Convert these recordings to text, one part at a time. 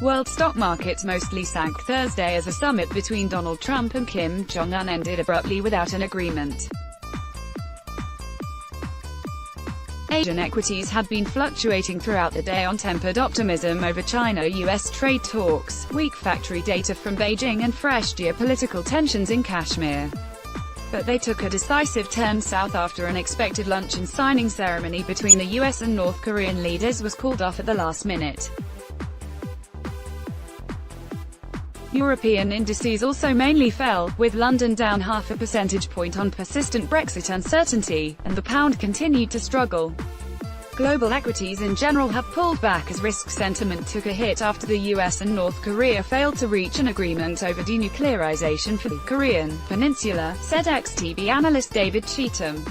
World stock markets mostly sank Thursday as a summit between Donald Trump and Kim Jong-un ended abruptly without an agreement. Asian equities had been fluctuating throughout the day on tempered optimism over China-US trade talks, weak factory data from Beijing and fresh geopolitical tensions in Kashmir. But they took a decisive turn south after an expected lunch and signing ceremony between the US and North Korean leaders was called off at the last minute. European indices also mainly fell, with London down 0.5 percentage point on persistent Brexit uncertainty, and the pound continued to struggle. Global equities in general have pulled back as risk sentiment took a hit after the US and North Korea failed to reach an agreement over denuclearization for the Korean Peninsula, said ex-TB analyst David Cheatham.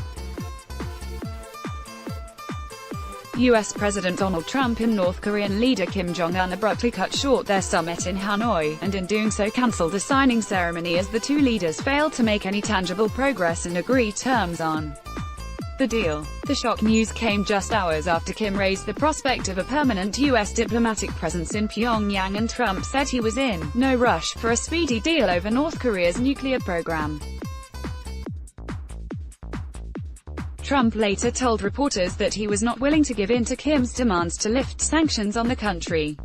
US President Donald Trump and North Korean leader Kim Jong-un abruptly cut short their summit in Hanoi, and in doing so cancelled a signing ceremony as the two leaders failed to make any tangible progress and agree terms on the deal. The shock news came just hours after Kim raised the prospect of a permanent US diplomatic presence in Pyongyang, and Trump said he was in no rush for a speedy deal over North Korea's nuclear program. Trump later told reporters that he was not willing to give in to Kim's demands to lift sanctions on the country.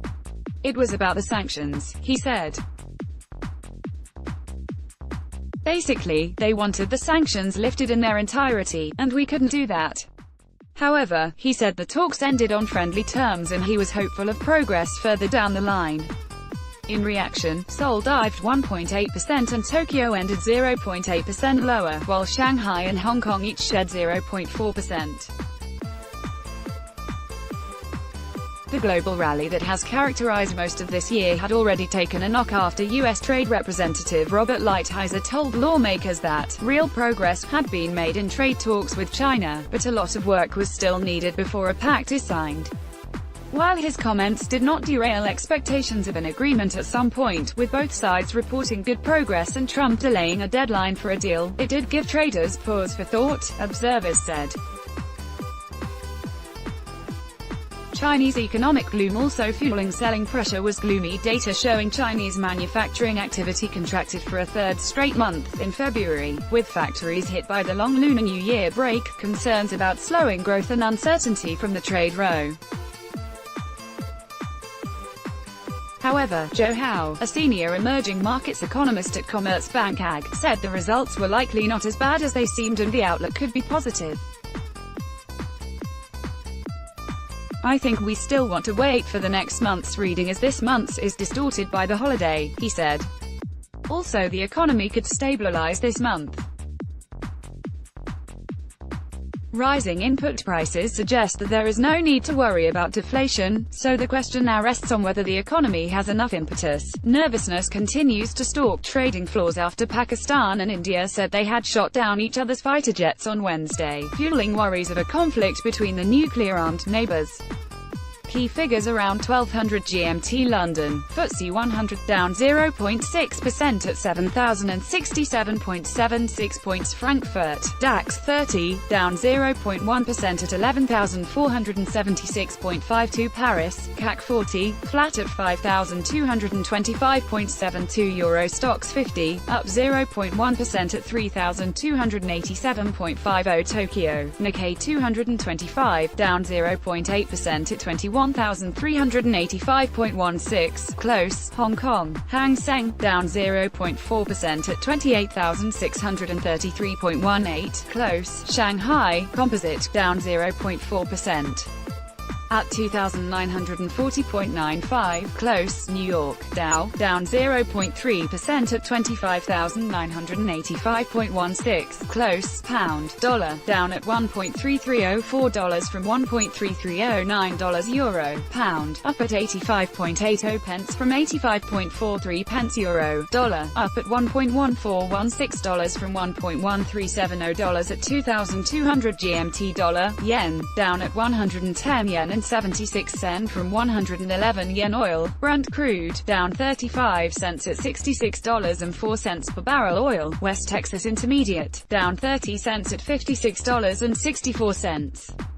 "It was about the sanctions," he said. "Basically, they wanted the sanctions lifted in their entirety, and we couldn't do that." However, he said the talks ended on friendly terms and he was hopeful of progress further down the line. In reaction, Seoul dived 1.8% and Tokyo ended 0.8% lower, while Shanghai and Hong Kong each shed 0.4%. The global rally that has characterized most of this year had already taken a knock after U.S. Trade Representative Robert Lighthizer told lawmakers that real progress had been made in trade talks with China, but a lot of work was still needed before a pact is signed. While his comments did not derail expectations of an agreement at some point, with both sides reporting good progress and Trump delaying a deadline for a deal, it did give traders pause for thought, observers said. Chinese economic gloom also fueling selling pressure was gloomy data showing Chinese manufacturing activity contracted for a third straight month in February, with factories hit by the long Lunar New Year break, concerns about slowing growth and uncertainty from the trade row. However, Joe Howe, a senior emerging markets economist at Commerzbank AG, said the results were likely not as bad as they seemed and the outlook could be positive. "I think we still want to wait for the next month's reading as this month's is distorted by the holiday," he said. Also, the economy could stabilize this month. Rising input prices suggest that there is no need to worry about deflation, so the question now rests on whether the economy has enough impetus. Nervousness continues to stalk trading floors after Pakistan and India said they had shot down each other's fighter jets on Wednesday, fueling worries of a conflict between the nuclear-armed neighbors. Key figures around 1200 GMT. London, FTSE 100 down 0.6% at 7,067.76 points. Frankfurt, DAX 30, down 0.1% at 11,476.52. Paris, CAC 40, flat at 5,225.72. Euro Stoxx 50, up 0.1% at 3,287.50. Tokyo, Nikkei 225, down 0.8% at 21,385.16, close. Hong Kong, Hang Seng, down 0.4% at 28,633.18, close. Shanghai, Composite, down 0.4%. at 2,940.95, close. New York, Dow, down 0.3% at 25,985.16, close. Pound, dollar, down at $1.3304 from $1.3309. Euro, pound, up at 85.80 pence from 85.43 pence. Euro, dollar, up at $1.1416 from $1.1370 at 2,200 GMT. Dollar, yen, down at 110 yen and 76 cents from 111 yen. Oil, Brent crude, down 35 cents at $66.04 per barrel. Oil, West Texas Intermediate, down 30 cents at $56.64.